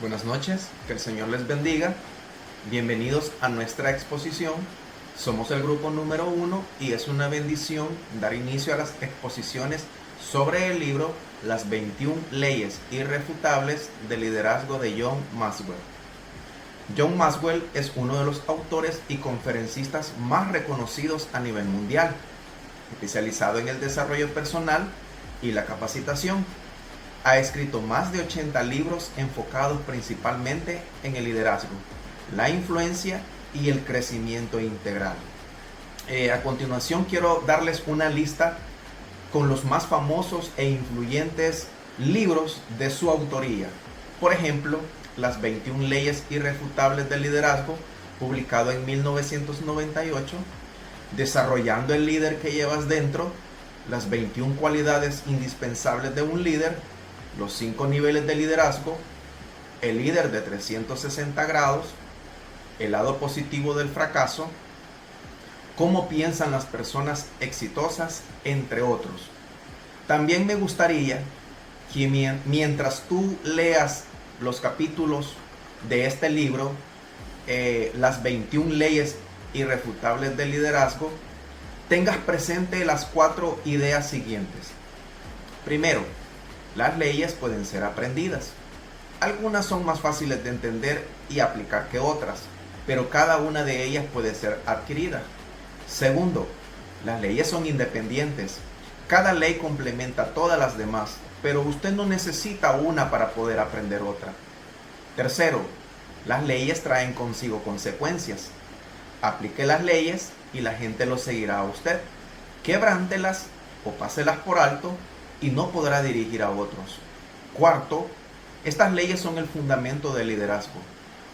Buenas noches, que el Señor les bendiga. Bienvenidos a nuestra exposición. Somos el grupo número 1 y es una bendición dar inicio a las exposiciones sobre el libro Las 21 leyes irrefutables del liderazgo de John Maxwell. John Maxwell es uno de los autores y conferencistas más reconocidos a nivel mundial, especializado en el desarrollo personal y la capacitación. Ha escrito más de 80 libros enfocados principalmente en el liderazgo, la influencia y el crecimiento integral. A continuación quiero darles una lista con los más famosos e influyentes libros de su autoría. Por ejemplo, Las 21 leyes irrefutables del liderazgo, publicado en 1998, Desarrollando el líder que llevas dentro, Las 21 cualidades indispensables de un líder, Los 5 niveles de liderazgo, El líder de 360 grados, El lado positivo del fracaso, Cómo piensan las personas exitosas, entre otros. También me gustaría que mientras tú leas los capítulos de este libro, Las 21 leyes irrefutables del liderazgo, tengas presente las 4 ideas siguientes. Primero, las leyes pueden ser aprendidas. Algunas son más fáciles de entender y aplicar que otras, pero cada una de ellas puede ser adquirida. Segundo, las leyes son independientes. Cada ley complementa a todas las demás, pero usted no necesita una para poder aprender otra. Tercero, las leyes traen consigo consecuencias. Aplique las leyes y la gente lo seguirá a usted. Quebrántelas o páselas por alto y no podrá dirigir a otros. Cuarto, estas leyes son el fundamento del liderazgo.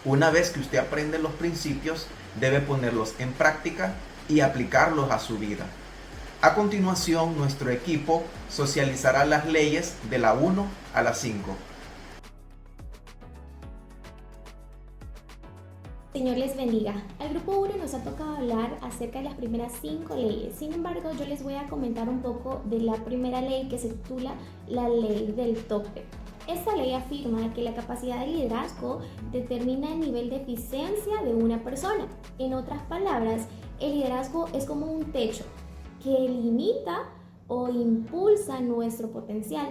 Una vez que usted aprende los principios, debe ponerlos en práctica y aplicarlos a su vida. A continuación, nuestro equipo socializará las leyes de la 1 a la 5. Señor les bendiga. Al grupo 1 nos ha tocado hablar acerca de las primeras 5 leyes. Sin embargo, yo les voy a comentar un poco de la primera ley que se titula la ley del tope. Esta ley afirma que la capacidad de liderazgo determina el nivel de eficiencia de una persona. En otras palabras, el liderazgo es como un techo que limita o impulsa nuestro potencial.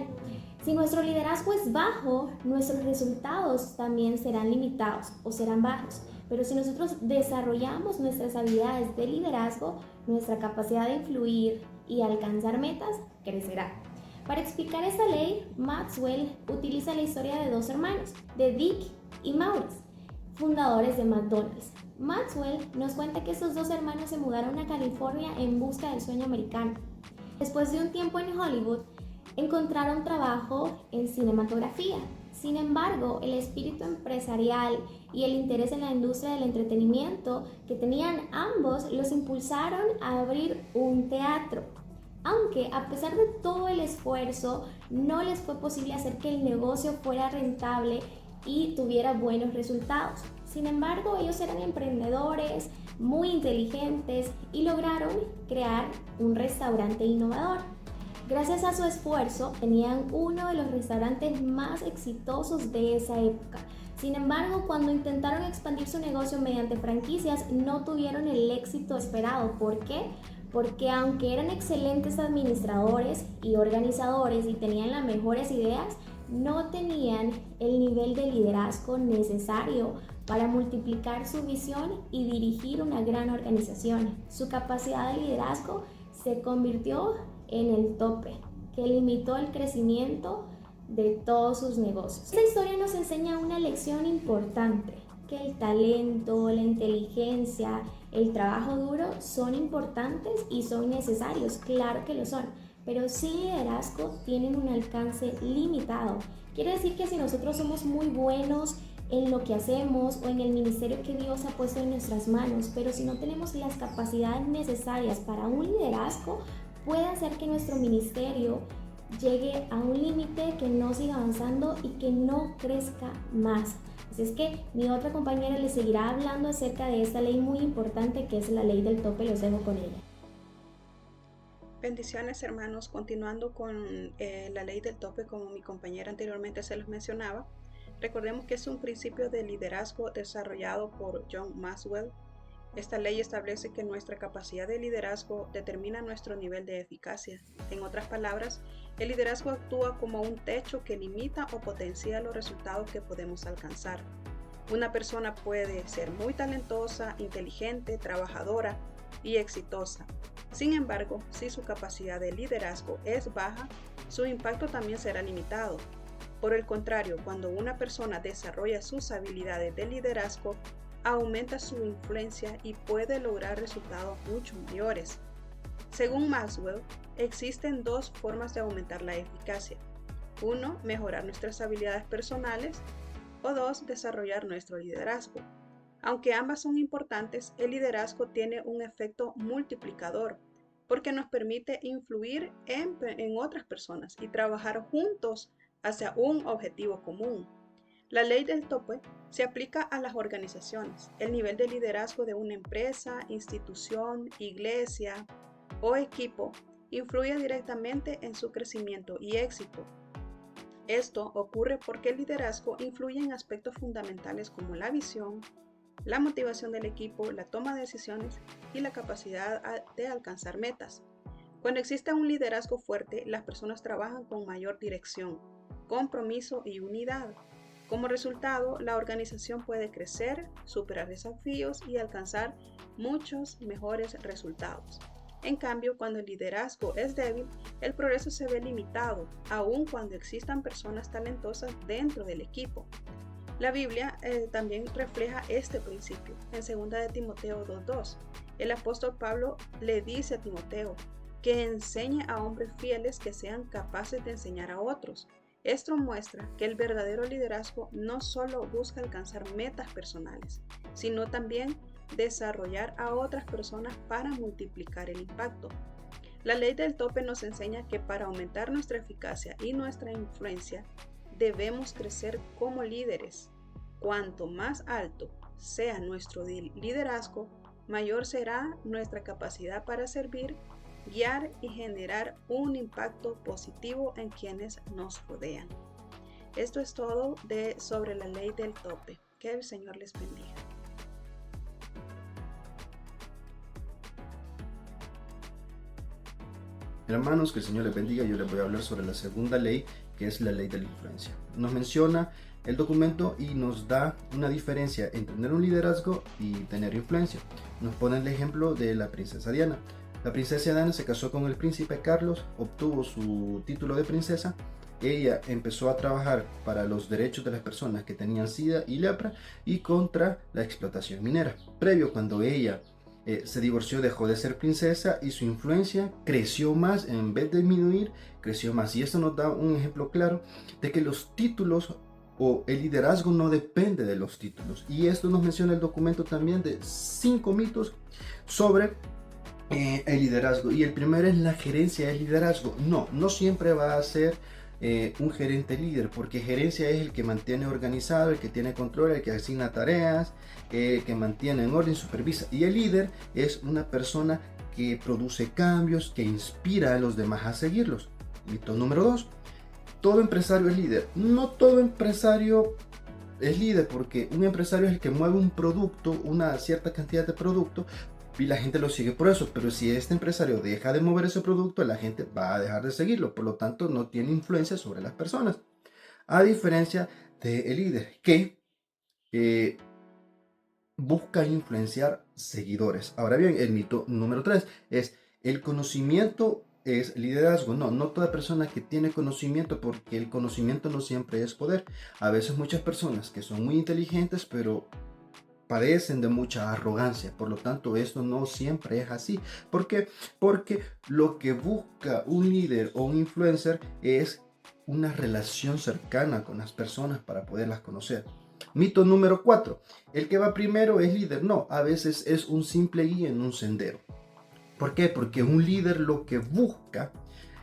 Si nuestro liderazgo es bajo, nuestros resultados también serán limitados o serán bajos. Pero si nosotros desarrollamos nuestras habilidades de liderazgo, nuestra capacidad de influir y alcanzar metas crecerá. Para explicar esta ley, Maxwell utiliza la historia de dos hermanos, de Dick y Maurice, fundadores de McDonald's. Maxwell nos cuenta que estos dos hermanos se mudaron a California en busca del sueño americano. Después de un tiempo en Hollywood, encontraron trabajo en cinematografía. Sin embargo, el espíritu empresarial y el interés en la industria del entretenimiento que tenían ambos los impulsaron a abrir un teatro. Aunque a pesar de todo el esfuerzo, no les fue posible hacer que el negocio fuera rentable y tuviera buenos resultados. Sin embargo, ellos eran emprendedores, muy inteligentes y lograron crear un restaurante innovador. Gracias a su esfuerzo, tenían uno de los restaurantes más exitosos de esa época. Sin embargo, cuando intentaron expandir su negocio mediante franquicias, no tuvieron el éxito esperado. ¿Por qué? Porque aunque eran excelentes administradores y organizadores y tenían las mejores ideas, no tenían el nivel de liderazgo necesario para multiplicar su visión y dirigir una gran organización. Su capacidad de liderazgo se convirtió en el tope, que limitó el crecimiento de todos sus negocios. Esta historia nos enseña una lección importante, que el talento, la inteligencia, el trabajo duro son importantes y son necesarios, claro que lo son, pero sin liderazgo tienen un alcance limitado. Quiere decir que si nosotros somos muy buenos en lo que hacemos o en el ministerio que Dios ha puesto en nuestras manos, pero si no tenemos las capacidades necesarias para un liderazgo, puede hacer que nuestro ministerio llegue a un límite, que no siga avanzando y que no crezca más. Así es que mi otra compañera les seguirá hablando acerca de esta ley muy importante que es la ley del tope. Los dejo con ella. Bendiciones, hermanos. Continuando con la ley del tope, como mi compañera anteriormente se los mencionaba, Recordemos que es un principio de liderazgo desarrollado por John Maxwell. Esta ley establece que nuestra capacidad de liderazgo determina nuestro nivel de eficacia. En otras palabras, el liderazgo actúa como un techo que limita o potencia los resultados que podemos alcanzar. Una persona puede ser muy talentosa, inteligente, trabajadora y exitosa. Sin embargo, si su capacidad de liderazgo es baja, su impacto también será limitado. Por el contrario, cuando una persona desarrolla sus habilidades de liderazgo, aumenta su influencia y puede lograr resultados mucho mayores. Según Maxwell, existen dos formas de aumentar la eficacia. 1. Mejorar nuestras habilidades personales. O 2. Desarrollar nuestro liderazgo. Aunque ambas son importantes, el liderazgo tiene un efecto multiplicador porque nos permite influir en otras personas y trabajar juntos hacia un objetivo común. La ley del tope se aplica a las organizaciones. El nivel de liderazgo de una empresa, institución, iglesia o equipo influye directamente en su crecimiento y éxito. Esto ocurre porque el liderazgo influye en aspectos fundamentales como la visión, la motivación del equipo, la toma de decisiones y la capacidad de alcanzar metas. Cuando existe un liderazgo fuerte, las personas trabajan con mayor dirección, compromiso y unidad. Como resultado, la organización puede crecer, superar desafíos y alcanzar muchos mejores resultados. En cambio, cuando el liderazgo es débil, el progreso se ve limitado, aun cuando existan personas talentosas dentro del equipo. La Biblia también refleja este principio. En 2 de Timoteo 2:2, el apóstol Pablo le dice a Timoteo que enseñe a hombres fieles que sean capaces de enseñar a otros. Esto muestra que el verdadero liderazgo no solo busca alcanzar metas personales, sino también desarrollar a otras personas para multiplicar el impacto. La ley del tope nos enseña que para aumentar nuestra eficacia y nuestra influencia, debemos crecer como líderes. Cuanto más alto sea nuestro liderazgo, mayor será nuestra capacidad para servir, guiar y generar un impacto positivo en quienes nos rodean. Esto es todo sobre la ley del tope. Que el Señor les bendiga. Hermanos, que el Señor les bendiga. Yo les voy a hablar sobre la segunda ley, que es la ley de la influencia. Nos menciona el documento y nos da una diferencia entre tener un liderazgo y tener influencia. Nos pone el ejemplo de la princesa Diana. La princesa Diana se casó con el príncipe Carlos, obtuvo su título de princesa. Ella empezó a trabajar para los derechos de las personas que tenían SIDA y lepra y contra la explotación minera. Previo, cuando ella se divorció, dejó de ser princesa y su influencia creció más, en vez de disminuir, creció más. Y esto nos da un ejemplo claro de que los títulos o el liderazgo no depende de los títulos. Y esto nos menciona el documento también de 5 mitos sobre el liderazgo. Y el primero es la gerencia del liderazgo. No siempre va a ser un gerente líder, porque gerencia es el que mantiene organizado, el que tiene control, el que asigna tareas, que mantiene en orden, supervisa. Y el líder es una persona que produce cambios, que inspira a los demás a seguirlos. Mito número 2. Todo empresario es líder. No todo empresario es líder, porque un empresario es el que mueve un producto, una cierta cantidad de producto, y la gente lo sigue por eso. Pero si este empresario deja de mover ese producto, la gente va a dejar de seguirlo. Por lo tanto, no tiene influencia sobre las personas. A diferencia del líder, que busca influenciar seguidores. Ahora bien, el mito número 3 es: el conocimiento es liderazgo. No toda persona que tiene conocimiento, porque el conocimiento no siempre es poder. A veces muchas personas que son muy inteligentes, pero padecen de mucha arrogancia. Por lo tanto, esto no siempre es así. ¿Por qué? Porque lo que busca un líder o un influencer es una relación cercana con las personas para poderlas conocer. Mito número 4. El que va primero es líder. No, a veces es un simple guía en un sendero. ¿Por qué? Porque un líder lo que busca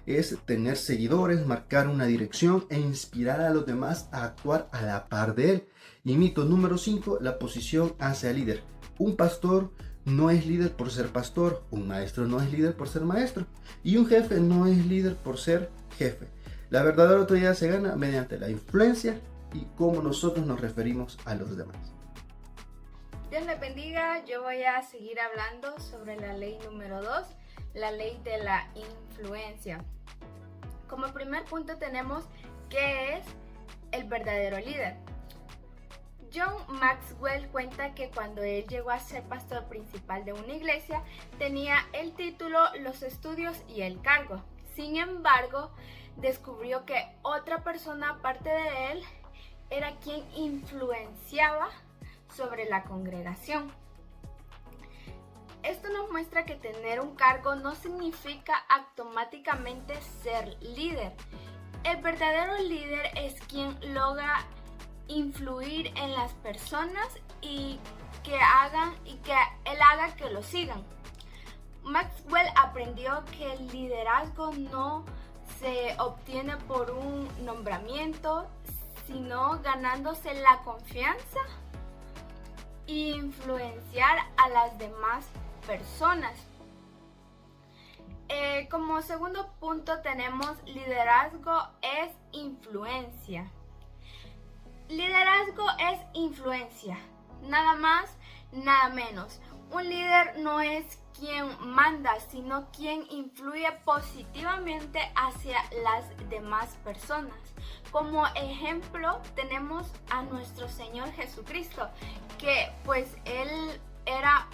es tener seguidores, marcar una dirección e inspirar a los demás a actuar a la par de él. Y mito número 5, la posición hace al líder. Un pastor no es líder por ser pastor, un maestro no es líder por ser maestro, y un jefe no es líder por ser jefe. La verdadera autoridad se gana mediante la influencia y cómo nosotros nos referimos a los demás. Dios les bendiga, yo voy a seguir hablando sobre la ley número 2, la ley de la influencia. Como primer punto tenemos qué es el verdadero líder. John Maxwell cuenta que cuando él llegó a ser pastor principal de una iglesia, tenía el título, los estudios y el cargo. Sin embargo, descubrió que otra persona aparte de él era quien influenciaba sobre la congregación. Esto nos muestra que tener un cargo no significa automáticamente ser líder. El verdadero líder es quien logra influir en las personas y que él haga que lo sigan. Maxwell aprendió que el liderazgo no se obtiene por un nombramiento, sino ganándose la confianza e influenciar a las demás personas. Como segundo punto tenemos liderazgo es influencia. Liderazgo es influencia, nada más, nada menos. Un líder no es quien manda, sino quien influye positivamente hacia las demás personas. Como ejemplo tenemos a nuestro Señor Jesucristo, que pues Él era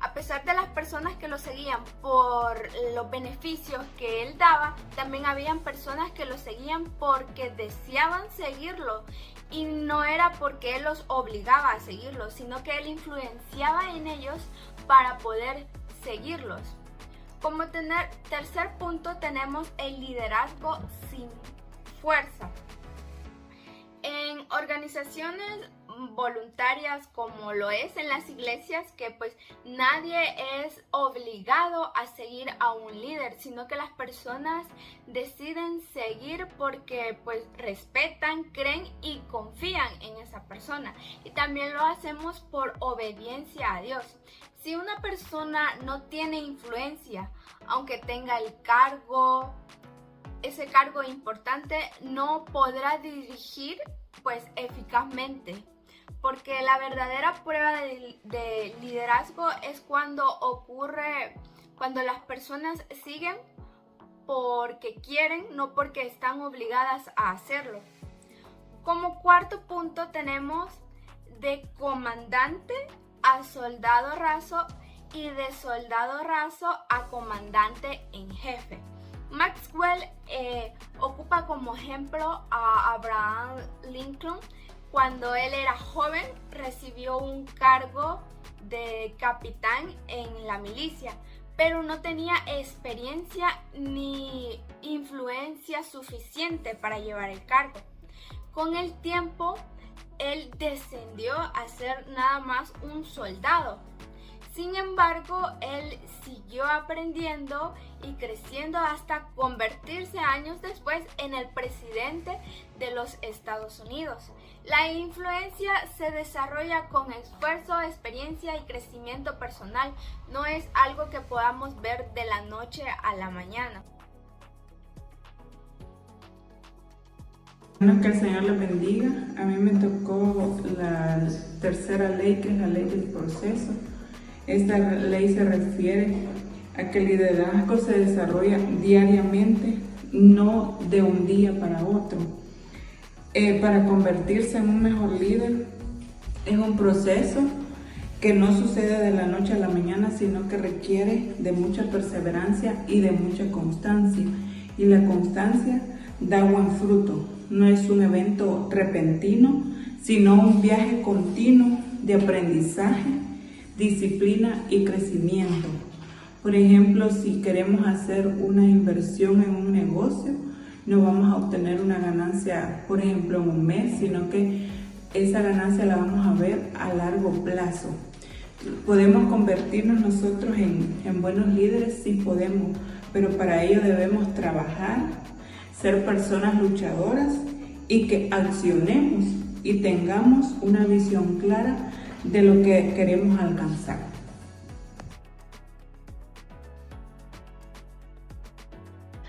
a pesar de las personas que lo seguían por los beneficios que Él daba, también habían personas que lo seguían porque deseaban seguirlo. Y no era porque Él los obligaba a seguirlo, sino que Él influenciaba en ellos para poder seguirlos. Como tercer punto tenemos el liderazgo sin fuerza. En organizaciones voluntarias como lo es en las iglesias, que pues nadie es obligado a seguir a un líder, sino que las personas deciden seguir porque pues respetan, creen y confían en esa persona, y también lo hacemos por obediencia a Dios. Si una persona no tiene influencia, aunque tenga ese cargo importante, no podrá dirigir pues eficazmente. Porque la verdadera prueba de liderazgo es cuando las personas siguen porque quieren, no porque están obligadas a hacerlo. Como cuarto punto tenemos de comandante a soldado raso y de soldado raso a comandante en jefe. Maxwell ocupa como ejemplo a Abraham Lincoln. Cuando él era joven, recibió un cargo de capitán en la milicia, pero no tenía experiencia ni influencia suficiente para llevar el cargo. Con el tiempo, él descendió a ser nada más un soldado. Sin embargo, él siguió aprendiendo y creciendo hasta convertirse años después en el presidente de los Estados Unidos. La influencia se desarrolla con esfuerzo, experiencia y crecimiento personal. No es algo que podamos ver de la noche a la mañana. Bueno, que el Señor les bendiga. A mí me tocó la tercera ley, que es la ley del proceso. Esta ley se refiere a que el liderazgo se desarrolla diariamente, no de un día para otro. Para convertirse en un mejor líder es un proceso que no sucede de la noche a la mañana, sino que requiere de mucha perseverancia y de mucha constancia. Y la constancia da buen fruto. No es un evento repentino, sino un viaje continuo de aprendizaje, disciplina y crecimiento. Por ejemplo, si queremos hacer una inversión en un negocio, no vamos a obtener una ganancia, por ejemplo, en un mes, sino que esa ganancia la vamos a ver a largo plazo. ¿Podemos convertirnos nosotros en buenos líderes? Sí podemos, pero para ello debemos trabajar, ser personas luchadoras y que accionemos y tengamos una visión clara de lo que queremos alcanzar.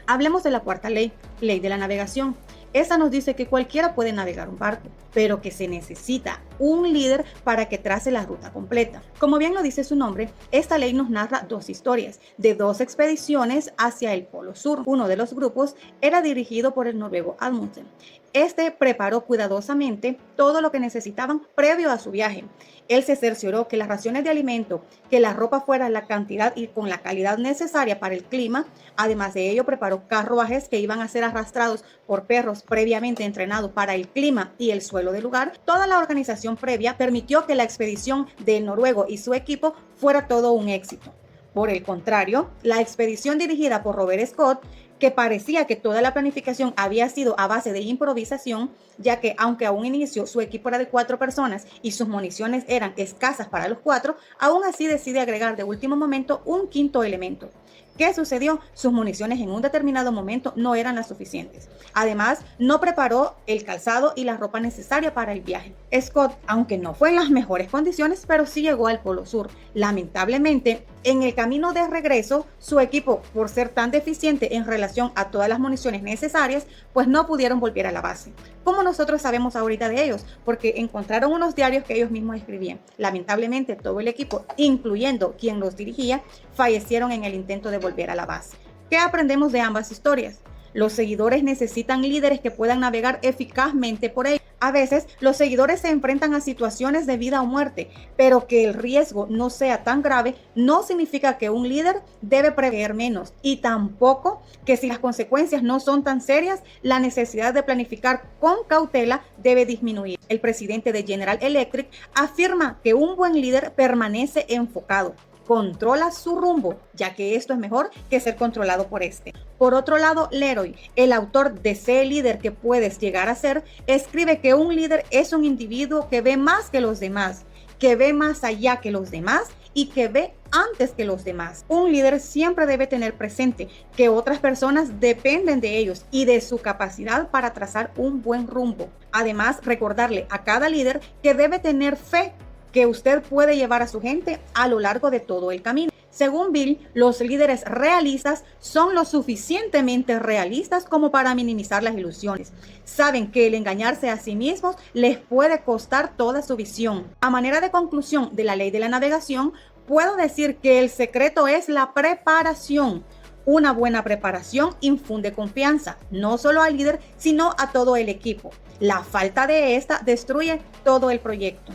Hablemos de la cuarta ley, ley de la navegación. Esa nos dice que cualquiera puede navegar un barco, pero que se necesita un líder para que trace la ruta completa. Como bien lo dice su nombre, esta ley nos narra dos historias de dos expediciones hacia el Polo Sur. Uno de los grupos era dirigido por el noruego Amundsen. Este preparó cuidadosamente todo lo que necesitaban previo a su viaje. Él se cercioró que las raciones de alimento, que la ropa fuera la cantidad y con la calidad necesaria para el clima. Además de ello, preparó carruajes que iban a ser arrastrados por perros previamente entrenados para el clima y el suelo del lugar. Toda la organización previa permitió que la expedición del noruego y su equipo fuera todo un éxito. Por el contrario, la expedición dirigida por Robert Scott, que parecía que toda la planificación había sido a base de improvisación, ya que aunque a un inicio su equipo era de 4 personas y sus municiones eran escasas para los 4, aún así decide agregar de último momento un quinto elemento. ¿Qué sucedió? Sus municiones en un determinado momento no eran las suficientes. Además, no preparó el calzado y la ropa necesaria para el viaje. Scott, aunque no fue en las mejores condiciones, pero sí llegó al Polo Sur. Lamentablemente, en el camino de regreso, su equipo, por ser tan deficiente en relación a todas las municiones necesarias, pues no pudieron volver a la base. ¿Cómo nosotros sabemos ahorita de ellos? Porque encontraron unos diarios que ellos mismos escribían. Lamentablemente, todo el equipo, incluyendo quien los dirigía, fallecieron en el intento de volver a la base. ¿Qué aprendemos de ambas historias? Los seguidores necesitan líderes que puedan navegar eficazmente por ellos. A veces, los seguidores se enfrentan a situaciones de vida o muerte, pero que el riesgo no sea tan grave no significa que un líder debe prever menos, y tampoco que si las consecuencias no son tan serias, la necesidad de planificar con cautela debe disminuir. El presidente de General Electric afirma que un buen líder permanece enfocado, controla su rumbo, ya que esto es mejor que ser controlado por este. Por otro lado, Leroy, el autor de Sé el líder que puedes llegar a ser, escribe que un líder es un individuo que ve más que los demás, que ve más allá que los demás y que ve antes que los demás. Un líder siempre debe tener presente que otras personas dependen de ellos y de su capacidad para trazar un buen rumbo. Además, recordarle a cada líder que debe tener fe que usted puede llevar a su gente a lo largo de todo el camino. Según Bill, los líderes realistas son lo suficientemente realistas como para minimizar las ilusiones. Saben que el engañarse a sí mismos les puede costar toda su visión. A manera de conclusión de la ley de la navegación, puedo decir que el secreto es la preparación. Una buena preparación infunde confianza, no solo al líder, sino a todo el equipo. La falta de esta destruye todo el proyecto.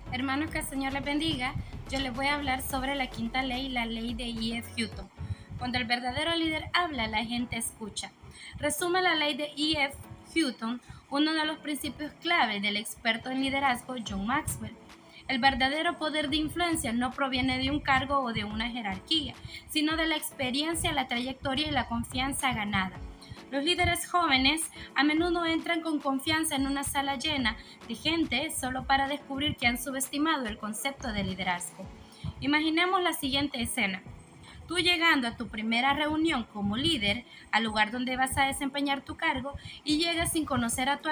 Hermanos, que el Señor les bendiga. Yo les voy a hablar sobre la quinta ley, la ley de E.F. Hutton. Cuando el verdadero líder habla, la gente escucha. Resume la ley de E.F. Hutton, uno de los principios clave del experto en liderazgo John Maxwell. El verdadero poder de influencia no proviene de un cargo o de una jerarquía, sino de la experiencia, la trayectoria y la confianza ganada. Los líderes jóvenes a menudo entran con confianza en una sala llena de gente solo para descubrir que han subestimado el concepto de liderazgo. Imaginemos la siguiente escena. Tú llegando a tu primera reunión como líder, al lugar donde vas a desempeñar tu cargo, y llegas sin conocer a tu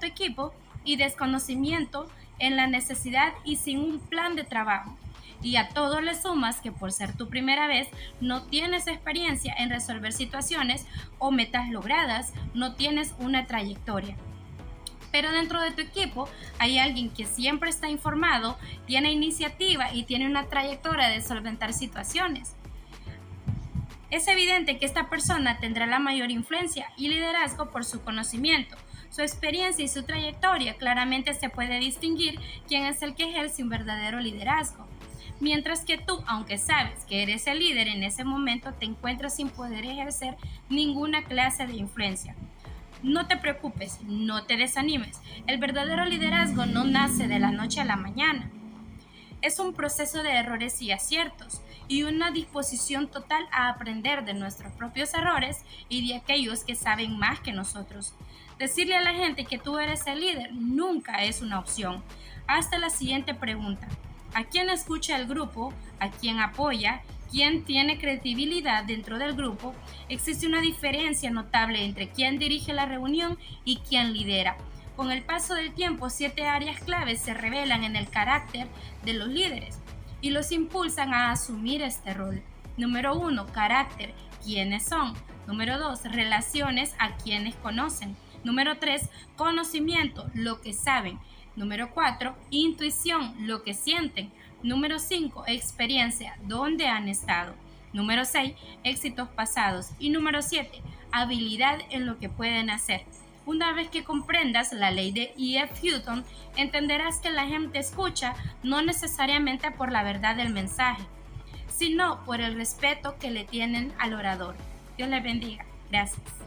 equipo y desconocimiento en la necesidad y sin un plan de trabajo. Y a todo le sumas que por ser tu primera vez no tienes experiencia en resolver situaciones o metas logradas, no tienes una trayectoria. Pero dentro de tu equipo hay alguien que siempre está informado, tiene iniciativa y tiene una trayectoria de solventar situaciones. Es evidente que esta persona tendrá la mayor influencia y liderazgo por su conocimiento, su experiencia y su trayectoria. Claramente se puede distinguir quién es el que ejerce un verdadero liderazgo. Mientras que tú, aunque sabes que eres el líder en ese momento, te encuentras sin poder ejercer ninguna clase de influencia. No te preocupes, no te desanimes. El verdadero liderazgo no nace de la noche a la mañana. Es un proceso de errores y aciertos y una disposición total a aprender de nuestros propios errores y de aquellos que saben más que nosotros. Decirle a la gente que tú eres el líder nunca es una opción. Hazte la siguiente pregunta. ¿A quién escucha el grupo? ¿A quién apoya? ¿Quién tiene credibilidad dentro del grupo? Existe una diferencia notable entre quién dirige la reunión y quién lidera. Con el paso del tiempo, 7 áreas claves se revelan en el carácter de los líderes y los impulsan a asumir este rol. Número 1, carácter, quiénes son. Número 2, relaciones, a quienes conocen. Número 3, conocimiento, lo que saben. Número 4, intuición, lo que sienten. Número 5, experiencia, dónde han estado. Número 6, éxitos pasados. Y número 7, habilidad en lo que pueden hacer. Una vez que comprendas la ley de E.F. Hutton, entenderás que la gente escucha no necesariamente por la verdad del mensaje, sino por el respeto que le tienen al orador. Dios les bendiga. Gracias.